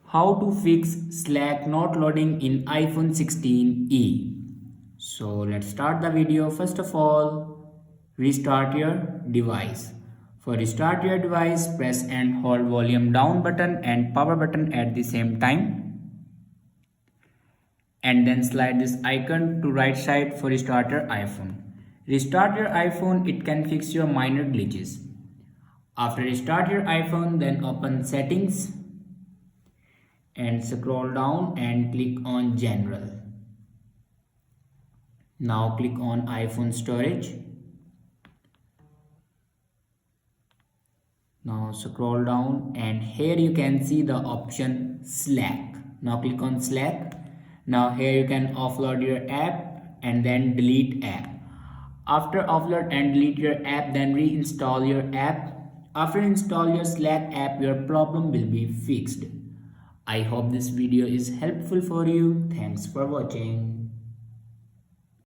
How to fix Slack not loading in iPhone 16e. So let's start the video. First of all, restart your device. For restart your device, press and hold volume down button and power button at the same time. And then slide this icon to right side for restart your iPhone. Restart your iPhone, it can fix your minor glitches. After restart your iPhone, then open settings and scroll down and click on general. Now click on iPhone storage. Now scroll down and here you can see the option Slack. Now click on Slack. Now here you can offload your app and then delete app. After offload and delete your app, then reinstall your app. After install your Slack app, your problem will be fixed. I hope this video is helpful for you. Thanks for watching.